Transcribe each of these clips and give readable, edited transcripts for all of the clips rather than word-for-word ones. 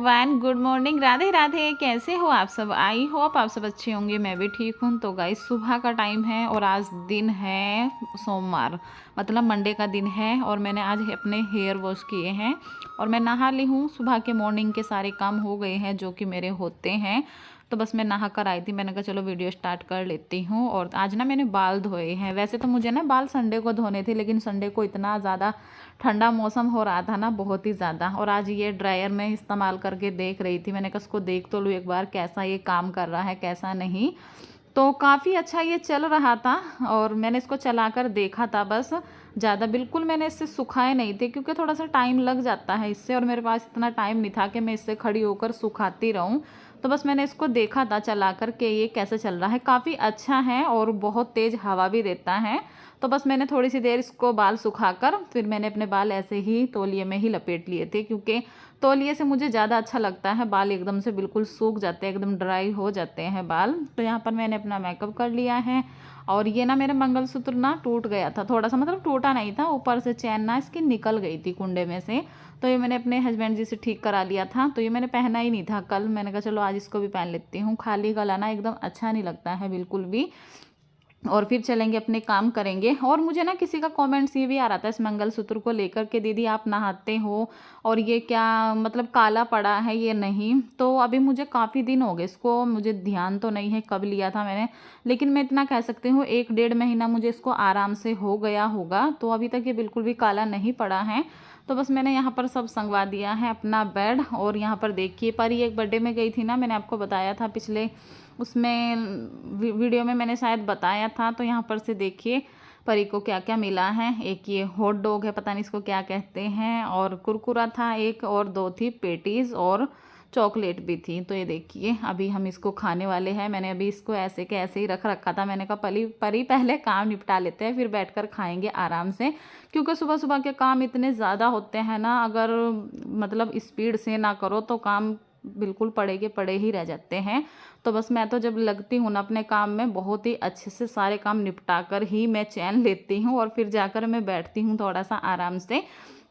Everyone, good morning, Radhe Radhe. कैसे हो आप सब? आई होप आप सब अच्छे होंगे। मैं भी ठीक हूँ। तो गाइस, सुबह का टाइम है और आज दिन है सोमवार, मतलब मंडे का दिन है। और मैंने आज अपने हेयर वॉश किए हैं और मैं नहा ली हूँ। सुबह के मॉर्निंग के सारे काम हो गए हैं जो कि मेरे होते हैं। तो बस मैं नहा कर आई थी, मैंने कहा चलो वीडियो स्टार्ट कर लेती हूँ। और आज ना मैंने बाल धोए हैं। वैसे तो मुझे ना बाल संडे को धोने थे, लेकिन संडे को इतना ज़्यादा ठंडा मौसम हो रहा था ना, बहुत ही ज़्यादा। और आज ये ड्रायर में इस्तेमाल करके देख रही थी, मैंने कहा उसको देख तो लूँ एक बार कैसा ये काम कर रहा है कैसा नहीं। तो काफ़ी अच्छा ये चल रहा था और मैंने इसको चलाकर देखा था बस। ज़्यादा बिल्कुल मैंने इससे सुखाए नहीं थे क्योंकि थोड़ा सा टाइम लग जाता है इससे, और मेरे पास इतना टाइम नहीं था कि मैं इससे खड़ी होकर सुखाती रहूं। तो बस मैंने इसको देखा था चला कर के ये कैसे चल रहा है। काफ़ी अच्छा है और बहुत तेज़ हवा भी देता है। तो बस मैंने थोड़ी सी देर इसको बाल सुखाकर फिर मैंने अपने बाल ऐसे ही तौलिए में ही लपेट लिए थे, क्योंकि तौलिए से मुझे ज़्यादा अच्छा लगता है। बाल एकदम से बिल्कुल सूख जाते हैं, एकदम ड्राई हो जाते हैं बाल। तो यहाँ पर मैंने अपना मेकअप कर लिया है। और ये ना मेरा मंगलसूत्र ना टूट गया था थोड़ा सा, मतलब टूटा नहीं था, ऊपर से चैन ना इसकी निकल गई थी कुंडे में से। तो ये मैंने अपने हस्बैंड जी से ठीक करा लिया था। तो ये मैंने पहना ही नहीं था कल, मैंने कहा चलो आज इसको भी पहन लेती हूँ। खाली गला ना एकदम अच्छा नहीं लगता है बिल्कुल भी। और फिर चलेंगे अपने काम करेंगे। और मुझे ना किसी का कमेंट्स ये भी आ रहा था इस मंगलसूत्र को लेकर के, दीदी आप नहाते हो और ये क्या मतलब काला पड़ा है ये नहीं। तो अभी मुझे काफ़ी दिन हो गए इसको, मुझे ध्यान तो नहीं है कब लिया था मैंने, लेकिन मैं इतना कह सकती हूँ 1-1.5 महीना मुझे इसको आराम से हो गया होगा। तो अभी तक ये बिल्कुल भी काला नहीं पड़ा है। तो बस मैंने यहाँ पर सब संगवा दिया है अपना बेड। और यहाँ पर देखिए परी एक बर्थडे में गई थी ना, मैंने आपको बताया था पिछले उसमें वीडियो में मैंने शायद बताया था। तो यहाँ पर से देखिए परी को क्या क्या मिला है। एक ये हॉट डॉग है, पता नहीं इसको क्या कहते हैं, और कुरकुरा था एक, और 2 थी पेटीज़ और चॉकलेट भी थी। तो ये देखिए अभी हम इसको खाने वाले हैं। मैंने अभी इसको ऐसे के ऐसे ही रख रखा था। मैंने कहा परी पहले काम निपटा लेते हैं फिर बैठकर खाएंगे आराम से, क्योंकि सुबह सुबह के काम इतने ज़्यादा होते हैं ना, अगर मतलब स्पीड से ना करो तो काम बिल्कुल पड़े के पड़े ही रह जाते हैं। तो बस मैं तो जब लगती हूँ ना अपने काम में, बहुत ही अच्छे से सारे काम निपटा कर ही मैं चैन लेती हूँ और फिर जाकर मैं बैठती हूँ थोड़ा सा आराम से।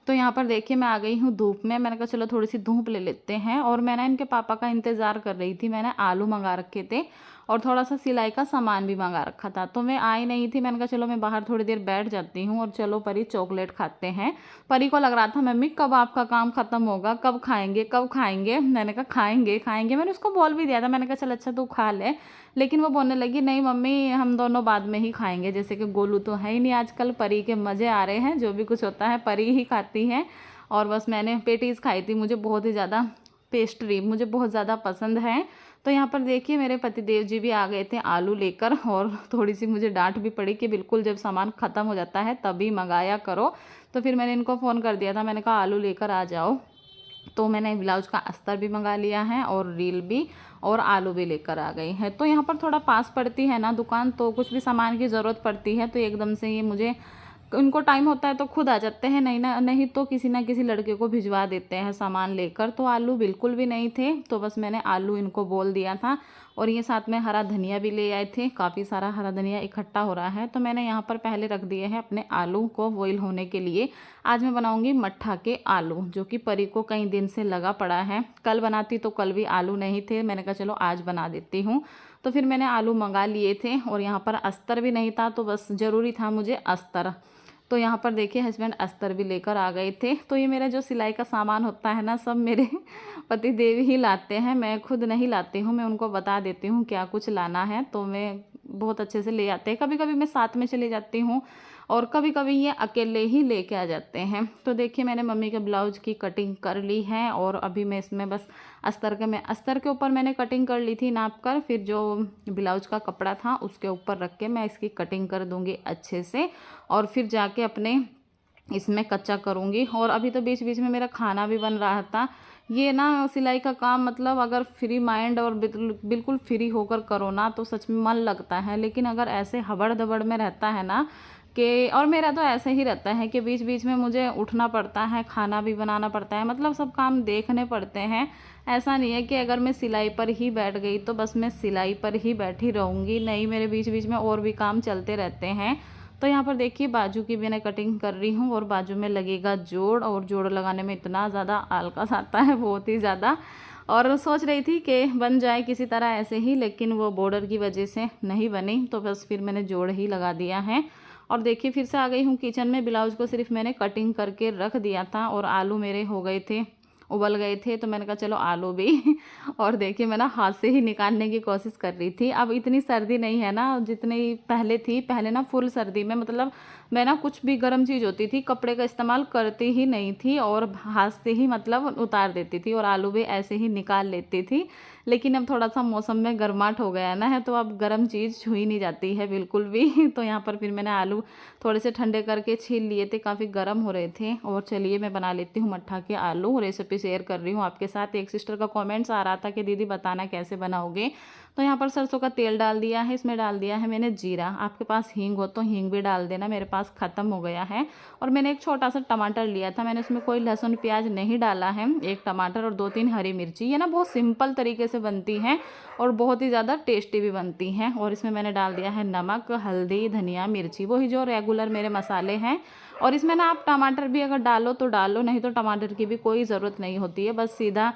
तो यहाँ पर देखिए मैं आ गई हूँ धूप में। मैंने कहा चलो थोड़ी सी धूप ले लेते हैं। और मैं ना इनके पापा का इंतज़ार कर रही थी। मैंने आलू मंगा रखे थे और थोड़ा सा सिलाई का सामान भी मंगा रखा था। तो मैं आई नहीं थी, मैंने कहा चलो मैं बाहर थोड़ी देर बैठ जाती हूँ और चलो परी चॉकलेट खाते हैं। परी को लग रहा था मम्मी कब आपका काम ख़त्म होगा, कब खाएंगे कब खाएंगे। मैंने कहा खाएंगे खाएंगे, मैंने उसको बोल भी दिया था। मैंने कहा चल अच्छा तू खा ले, लेकिन वो बोलने लगी नहीं मम्मी हम दोनों बाद में ही खाएंगे। जैसे कि गोलू तो है ही नहीं आजकल, परी के मज़े आ रहे हैं, जो भी कुछ होता है परी ही खाती है। और बस मैंने पेटीज़ खाई थी, मुझे बहुत ही ज़्यादा पेस्ट्री मुझे बहुत ज़्यादा पसंद है। तो यहाँ पर देखिए मेरे पतिदेव जी भी आ गए थे आलू लेकर, और थोड़ी सी मुझे डांट भी पड़ी कि बिल्कुल जब सामान ख़त्म हो जाता है तभी मंगाया करो। तो फिर मैंने इनको फ़ोन कर दिया था, मैंने कहा आलू लेकर आ जाओ। तो मैंने ब्लाउज का अस्तर भी मंगा लिया है और रील भी, और आलू भी लेकर आ गई है। तो यहाँ पर थोड़ा पास पड़ती है ना दुकान, तो कुछ भी सामान की ज़रूरत पड़ती है तो एकदम से ये मुझे, उनको टाइम होता है तो खुद आ जाते हैं, नहीं ना नहीं तो किसी ना किसी लड़के को भिजवा देते हैं सामान लेकर। तो आलू बिल्कुल भी नहीं थे, तो बस मैंने आलू इनको बोल दिया था। और ये साथ में हरा धनिया भी ले आए थे, काफ़ी सारा हरा धनिया इकट्ठा हो रहा है। तो मैंने यहाँ पर पहले रख दिए हैं अपने आलू को बॉईल होने के लिए। आज मैं बनाऊँगी मट्ठा के आलू, जो कि परी को कई दिन से लगा पड़ा है। कल बनाती तो कल भी आलू नहीं थे, मैंने कहा चलो आज बना देती हूँ। तो फिर मैंने आलू मंगा लिए थे और यहाँ पर अस्तर भी नहीं था, तो बस ज़रूरी था मुझे अस्तर। तो यहाँ पर देखिए हस्बैंड अस्तर भी लेकर आ गए थे। तो ये मेरा जो सिलाई का सामान होता है ना, सब मेरे पति देव ही लाते हैं, मैं खुद नहीं लाती हूँ। मैं उनको बता देती हूँ क्या कुछ लाना है तो मैं बहुत अच्छे से ले आते हैं। कभी कभी मैं साथ में चली जाती हूँ और कभी कभी ये अकेले ही लेके आ जाते हैं। तो देखिए मैंने मम्मी के ब्लाउज की कटिंग कर ली है और अभी मैं इसमें बस अस्तर के ऊपर मैंने कटिंग कर ली थी नाप कर, फिर जो ब्लाउज का कपड़ा था उसके ऊपर रख के मैं इसकी कटिंग कर दूँगी अच्छे से, और फिर जाके अपने इसमें कच्चा करूँगी। और अभी तो बीच बीच में मेरा खाना भी बन रहा था। ये ना सिलाई का काम मतलब अगर फ्री माइंड और बिल्कुल फ्री होकर करो ना तो सच में मन लगता है, लेकिन अगर ऐसे हबड़ दबड़ में रहता है ना कि, और मेरा तो ऐसे ही रहता है कि बीच बीच में मुझे उठना पड़ता है, खाना भी बनाना पड़ता है, मतलब सब काम देखने पड़ते हैं। ऐसा नहीं है कि अगर मैं सिलाई पर ही बैठ गई तो बस मैं सिलाई पर ही बैठी रहूँगी, नहीं, मेरे बीच बीच में और भी काम चलते रहते हैं। तो यहाँ पर देखिए बाजू की मैंने कटिंग कर रही हूँ और बाजू में लगेगा जोड़, और जोड़ लगाने में इतना ज़्यादा आलकस आता है, बहुत ही ज़्यादा। और सोच रही थी कि बन जाए किसी तरह ऐसे ही, लेकिन वो बॉर्डर की वजह से नहीं बनी, तो बस फिर मैंने जोड़ ही लगा दिया है। और देखिए फिर से आ गई हूँ किचन में। ब्लाउज को सिर्फ मैंने कटिंग करके रख दिया था और आलू मेरे हो गए थे, उबल गए थे, तो मैंने कहा चलो आलू भी और देखिए मैं ना हाथ से ही निकालने की कोशिश कर रही थी। अब इतनी सर्दी नहीं है ना जितनी पहले थी। पहले ना फुल सर्दी में मतलब मैं ना कुछ भी गर्म चीज़ होती थी कपड़े का इस्तेमाल करती ही नहीं थी और हाथ से ही मतलब उतार देती थी और आलू भी ऐसे ही निकाल लेती थी। लेकिन अब थोड़ा सा मौसम में गर्माहट हो गया ना है, तो अब गर्म चीज़ छुई नहीं जाती है बिल्कुल भी। तो यहाँ पर फिर मैंने आलू थोड़े से ठंडे करके छील लिए थे, काफ़ी गर्म हो रहे थे। और चलिए मैं बना लेती हूँ मट्ठा के आलू, रेसिपी शेयर कर रही हूँ आपके साथ। एक सिस्टर का कमेंट्स आ रहा था कि दीदी बताना कैसे बनाओगे। तो यहाँ पर सरसों का तेल डाल दिया है, इसमें डाल दिया है मैंने जीरा। आपके पास हींग हो तो हींग भी डाल देना, मेरे पास ख़त्म हो गया है। और मैंने एक छोटा सा टमाटर लिया था, मैंने उसमें कोई लहसुन प्याज नहीं डाला है। एक टमाटर और 2-3 हरी मिर्ची। ये ना बहुत सिंपल तरीके से बनती हैं और बहुत ही ज़्यादा टेस्टी भी बनती हैं। और इसमें मैंने डाल दिया है नमक, हल्दी, धनिया, मिर्ची, वही जो रेगुलर मेरे मसाले हैं। और इसमें ना आप टमाटर भी अगर डालो तो डालो, नहीं तो टमाटर की भी कोई ज़रूरत नहीं होती है। बस सीधा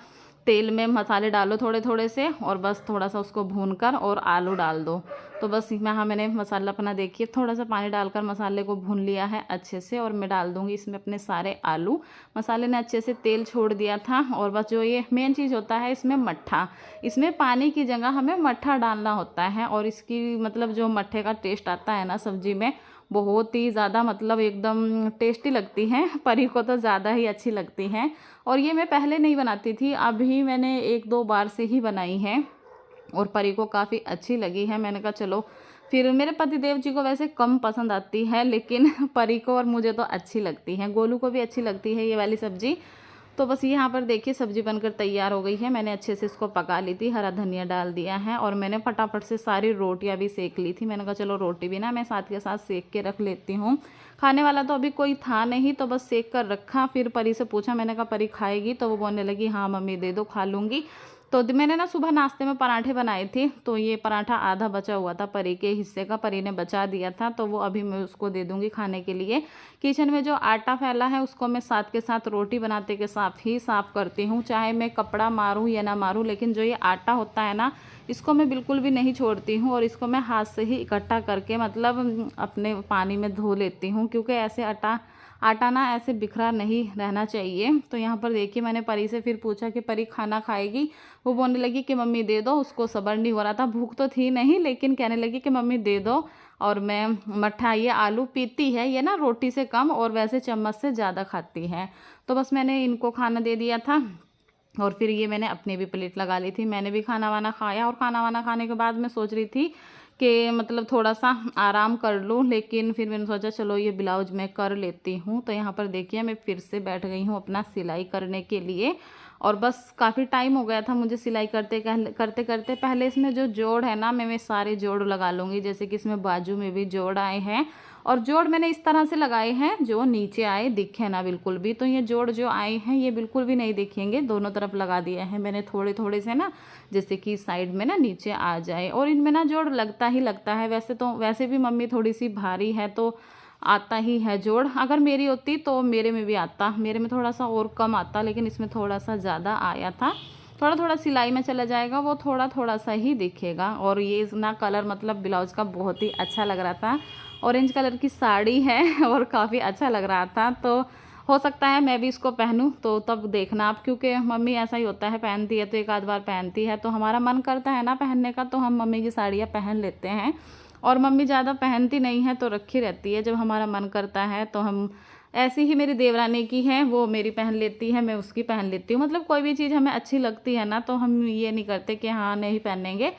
तेल में मसाले डालो थोड़े थोड़े से और बस थोड़ा सा उसको भूनकर और आलू डाल दो। तो बस यहाँ मैंने मसाला अपना देखिए थोड़ा सा पानी डालकर मसाले को भून लिया है अच्छे से। और मैं डाल दूँगी इसमें अपने सारे आलू। मसाले ने अच्छे से तेल छोड़ दिया था। और बस जो ये मेन चीज़ होता है इसमें मट्ठा, इसमें पानी की जगह हमें मट्ठा डालना होता है। और इसकी मतलब जो मट्ठे का टेस्ट आता है ना सब्जी में, बहुत ही ज़्यादा मतलब एकदम टेस्टी लगती हैं। परी को तो ज़्यादा ही अच्छी लगती हैं। और ये मैं पहले नहीं बनाती थी, अभी मैंने 1-2 बार से ही बनाई है और परी को काफ़ी अच्छी लगी है। मैंने कहा चलो, फिर मेरे पति देव जी को वैसे कम पसंद आती है, लेकिन परी को और मुझे तो अच्छी लगती है। गोलू को भी अच्छी लगती है ये वाली सब्ज़ी। तो बस यहाँ पर देखिए सब्ज़ी बनकर तैयार हो गई है। मैंने अच्छे से इसको पका ली थी, हरा धनिया डाल दिया है और मैंने फटाफट से सारी रोटियाँ भी सेक ली थी। मैंने कहा चलो रोटी भी ना मैं साथ के साथ सेक के रख लेती हूँ। खाने वाला तो अभी कोई था नहीं, तो बस सेक कर रखा। फिर परी से पूछा, मैंने कहा परी खाएगी? तो वो बोलने लगी हाँ मम्मी दे दो, खा लूँगी। तो मैंने ना सुबह नाश्ते में पराठे बनाए थे, तो ये पराठा आधा बचा हुआ था परी के हिस्से का, परी ने बचा दिया था, तो वो अभी मैं उसको दे दूँगी खाने के लिए। किचन में जो आटा फैला है उसको मैं साथ के साथ रोटी बनाते के साथ ही साफ़ करती हूँ, चाहे मैं कपड़ा मारूँ या ना मारूँ, लेकिन जो ये आटा होता है ना इसको मैं बिल्कुल भी नहीं छोड़ती हूँ। और इसको मैं हाथ से ही इकट्ठा करके मतलब अपने पानी में धो लेती हूँ, क्योंकि ऐसे आटा ना ऐसे बिखरा नहीं रहना चाहिए। तो यहाँ पर देखिए मैंने परी से फिर पूछा कि परी खाना खाएगी? वो बोलने लगी कि मम्मी दे दो। उसको सब्र नहीं हो रहा था, भूख तो थी नहीं, लेकिन कहने लगी कि मम्मी दे दो। और मैं मट्ठा, ये आलू पीती है, ये ना रोटी से कम और वैसे चम्मच से ज़्यादा खाती है। तो बस मैंने इनको खाना दे दिया था और फिर ये मैंने अपनी भी प्लेट लगा ली थी। मैंने भी खाना वाना खाया और खाना वाना खाने के बाद मैं सोच रही थी कि मतलब थोड़ा सा आराम कर लूँ, लेकिन फिर मैंने सोचा चलो ये ब्लाउज मैं कर लेती हूँ। तो यहाँ पर देखिए मैं फिर से बैठ गई हूँ अपना सिलाई करने के लिए। और बस काफ़ी टाइम हो गया था मुझे सिलाई करते करते। पहले इसमें जो जोड़ है ना मैं सारे जोड़ लगा लूँगी, जैसे कि इसमें बाजू में भी जोड़ आए हैं। और जोड़ मैंने इस तरह से लगाए हैं जो नीचे आए दिखे ना बिल्कुल भी। तो ये जोड़ जो आए हैं ये बिल्कुल भी नहीं दिखेंगे, दोनों तरफ लगा दिए हैं मैंने थोड़े थोड़े से ना, जैसे कि साइड में ना नीचे आ जाए। और इनमें ना जोड़ लगता ही लगता है। वैसे भी मम्मी थोड़ी सी भारी है तो आता ही है जोड़। अगर मेरी होती तो मेरे में भी आता, मेरे में थोड़ा सा और कम आता, लेकिन इसमें थोड़ा सा ज़्यादा आया था। थोड़ा थोड़ा सिलाई में चला जाएगा, वो थोड़ा थोड़ा सा ही दिखेगा। और ये ना कलर मतलब ब्लाउज का बहुत ही अच्छा लग रहा था, ऑरेंज कलर की साड़ी है और काफ़ी अच्छा लग रहा था। तो हो सकता है मैं भी इसको पहनूं, तो तब देखना आप, क्योंकि मम्मी ऐसा ही होता है, पहनती है तो एक आध बार पहनती है, तो हमारा मन करता है ना पहनने का, तो हम मम्मी की साड़ियाँ पहन लेते हैं। और मम्मी ज़्यादा पहनती नहीं है तो रखी रहती है, जब हमारा मन करता है तो हम, ऐसी ही मेरी देवरानी की है, वो मेरी पहन लेती है, मैं उसकी पहन लेती हूँ। मतलब कोई भी चीज़ हमें अच्छी लगती है ना तो हम ये नहीं करते कि हाँ नहीं पहनेंगे,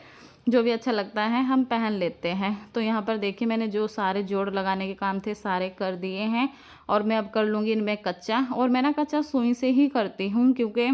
जो भी अच्छा लगता है हम पहन लेते हैं। तो यहाँ पर देखिए मैंने जो सारे जोड़ लगाने के काम थे सारे कर दिए हैं। और मैं अब कर लूँगी इनमें कच्चा। और मैं ना कच्चा सुई से ही करती हूँ, क्योंकि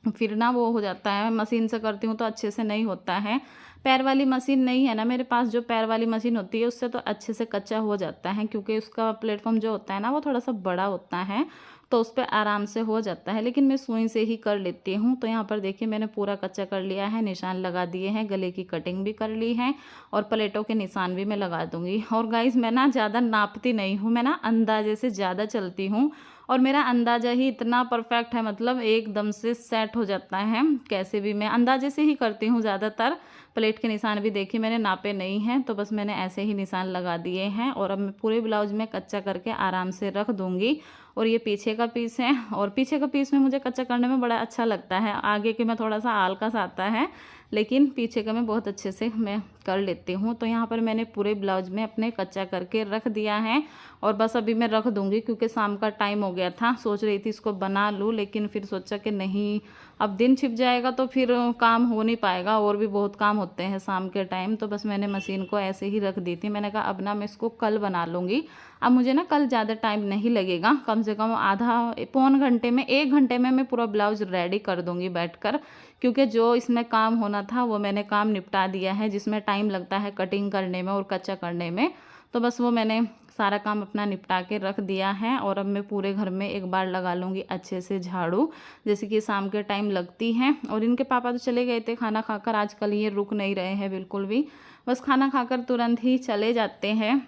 फिर ना वो हो जाता है, मशीन से करती हूँ तो अच्छे से नहीं होता है। पैर वाली मशीन नहीं है ना मेरे पास, जो पैर वाली मशीन होती है उससे तो अच्छे से कच्चा हो जाता है, क्योंकि उसका प्लेटफॉर्म जो होता है ना वो थोड़ा सा बड़ा होता है। तो उस पे आराम से हो जाता है, लेकिन मैं सुई से ही कर लेती हूँ। तो यहाँ पर देखिए मैंने पूरा कच्चा कर लिया है, निशान लगा दिए हैं, गले की कटिंग भी कर ली है और प्लेटों के निशान भी मैं लगा दूँगी। और गाइज़ मैं ना ज़्यादा नापती नहीं हूँ, मैं ना अंदाजे से ज़्यादा चलती हूँ और मेरा अंदाज़ा ही इतना परफेक्ट है, मतलब एकदम से सेट हो जाता है। कैसे भी मैं अंदाजे से ही करती हूँ ज़्यादातर। प्लेट के निशान भी देखिए मैंने नापे नहीं हैं, तो बस मैंने ऐसे ही निशान लगा दिए हैं और अब मैं पूरे ब्लाउज में कच्चा करके आराम से रख दूँगी। और ये पीछे का पीस है और पीछे का पीस में मुझे कच्चा करने में बड़ा अच्छा लगता है। आगे के में थोड़ा सा आलकस आता है, लेकिन पीछे का मैं बहुत अच्छे से मैं कर लेती हूँ। तो यहाँ पर मैंने पूरे ब्लाउज में अपने कच्चा करके रख दिया है और बस अभी मैं रख दूँगी, क्योंकि शाम का टाइम हो गया था। सोच रही थी इसको बना लूँ, लेकिन फिर सोचा कि नहीं, अब दिन छिप जाएगा तो फिर काम हो नहीं पाएगा, और भी बहुत काम होते हैं शाम के टाइम। तो बस मैंने मशीन को ऐसे ही रख दी थी। मैंने कहा अब ना मैं इसको कल बना लूँगी। अब मुझे ना कल ज़्यादा टाइम नहीं लगेगा, कम से कम आधा पौन घंटे में 1 घंटे में मैं पूरा ब्लाउज रेडी कर दूँगी बैठकर, क्योंकि जो इसमें काम होना था वो मैंने काम निपटा दिया है। जिसमें टाइम लगता है कटिंग करने में और कच्चा करने में, तो बस वो मैंने सारा काम अपना निपटा के रख दिया है। और अब मैं पूरे घर में एक बार लगा लूँगी अच्छे से झाड़ू, जैसे कि शाम के टाइम लगती है। और इनके पापा तो चले गए थे खाना खाकर, आजकल ये रुक नहीं रहे हैं बिल्कुल भी, बस खाना खाकर तुरंत ही चले जाते हैं।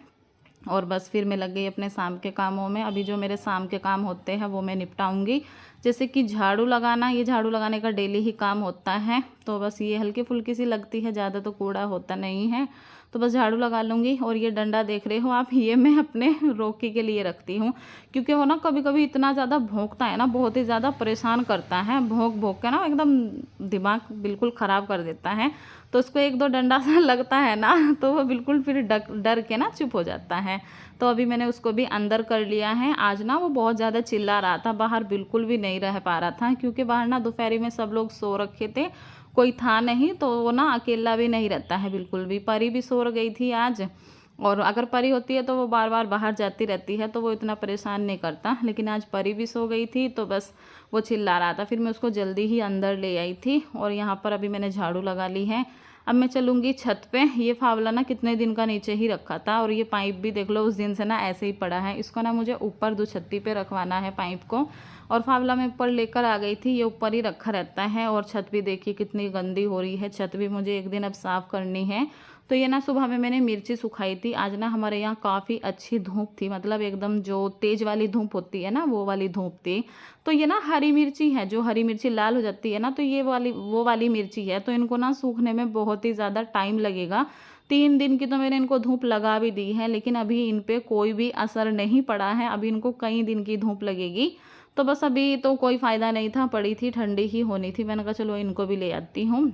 और बस फिर मैं लग गई अपने शाम के कामों में। अभी जो मेरे शाम के काम होते हैं वो मैं निपटाऊंगी, जैसे कि झाड़ू लगाना। ये झाड़ू लगाने का डेली ही काम होता है, तो बस ये हल्की फुल्की सी लगती है, ज़्यादा तो कूड़ा होता नहीं है, तो बस झाड़ू लगा लूँगी। और ये डंडा देख रहे हो आप, ये मैं अपने रोकी के लिए रखती हूँ, क्योंकि वो ना कभी कभी इतना ज़्यादा भौंकता है ना, बहुत ही ज़्यादा परेशान करता है, भौंक भौंक के ना एकदम दिमाग बिल्कुल ख़राब कर देता है। तो उसको 1-2 डंडा सा लगता है ना, तो वो बिल्कुल फिर डर के ना चुप हो जाता है। तो अभी मैंने उसको भी अंदर कर लिया है। आज ना वो बहुत ज़्यादा चिल्ला रहा था, बाहर बिल्कुल भी नहीं रह पा रहा था, क्योंकि बाहर ना दोपहरी में सब लोग सो रखे थे, कोई था नहीं, तो वो ना अकेला भी नहीं रहता है बिल्कुल भी। परी भी सो गई थी आज, और अगर परी होती है तो वो बार बार बाहर जाती रहती है, तो वो इतना परेशान नहीं करता, लेकिन आज परी भी सो गई थी, तो बस वो चिल्ला रहा था। फिर मैं उसको जल्दी ही अंदर ले आई थी। और यहाँ पर अभी मैंने झाड़ू लगा ली है। अब मैं चलूँगी छत पे। ये फावला ना कितने दिन का नीचे ही रखा था, और ये पाइप भी देख लो उस दिन से ना ऐसे ही पड़ा है। इसको ना मुझे ऊपर दुछत्ती पे रखवाना है पाइप को, और फावला मैं ऊपर लेकर आ गई थी, ये ऊपर ही रखा रहता है। और छत भी देखिए कितनी गंदी हो रही है, छत भी मुझे एक दिन अब साफ़ करनी है। तो ये ना सुबह में मैंने मिर्ची सुखाई थी। आज ना हमारे यहाँ काफ़ी अच्छी धूप थी, मतलब एकदम जो तेज़ वाली धूप होती है ना, वो वाली धूप थी। तो ये ना हरी मिर्ची है, जो हरी मिर्ची लाल हो जाती है ना, तो ये वाली वो वाली मिर्ची है। तो इनको ना सूखने में बहुत ही ज़्यादा टाइम लगेगा। 3 दिन की तो मैंने इनको धूप लगा भी दी है, लेकिन अभी इन पे कोई भी असर नहीं पड़ा है। अभी इनको कई दिन की धूप लगेगी। तो बस अभी तो कोई फ़ायदा नहीं था, पड़ी थी, ठंडी ही होनी थी। मैंने कहा चलो इनको भी ले आती हूँ।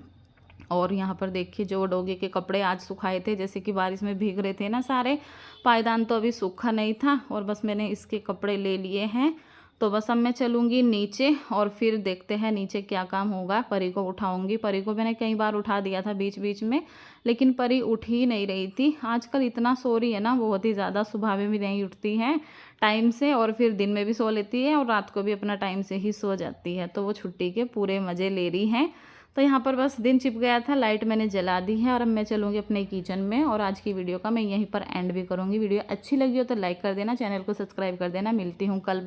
और यहाँ पर देखिए जो डॉगी के कपड़े आज सुखाए थे, जैसे कि बारिश में भीग रहे थे ना सारे, पायदान तो अभी सूखा नहीं था, और बस मैंने इसके कपड़े ले लिए हैं। तो बस अब मैं चलूँगी नीचे, और फिर देखते हैं नीचे क्या काम होगा। परी को उठाऊँगी। परी को मैंने कई बार उठा दिया था बीच बीच में, लेकिन परी उठ ही नहीं रही थी। आजकल इतना सो रही है ना, बहुत ही ज़्यादा, सुबह में भी नहीं उठती है टाइम से, और फिर दिन में भी सो लेती है, और रात को भी अपना टाइम से ही सो जाती है। तो वो छुट्टी के पूरे मज़े ले रही हैं। तो यहाँ पर बस दिन छिप गया था, लाइट मैंने जला दी है, और अब मैं चलूँगी अपने किचन में। और आज की वीडियो का मैं यहीं पर एंड भी करूँगी। वीडियो अच्छी लगी हो तो लाइक कर देना, चैनल को सब्सक्राइब कर देना। मिलती हूँ कल।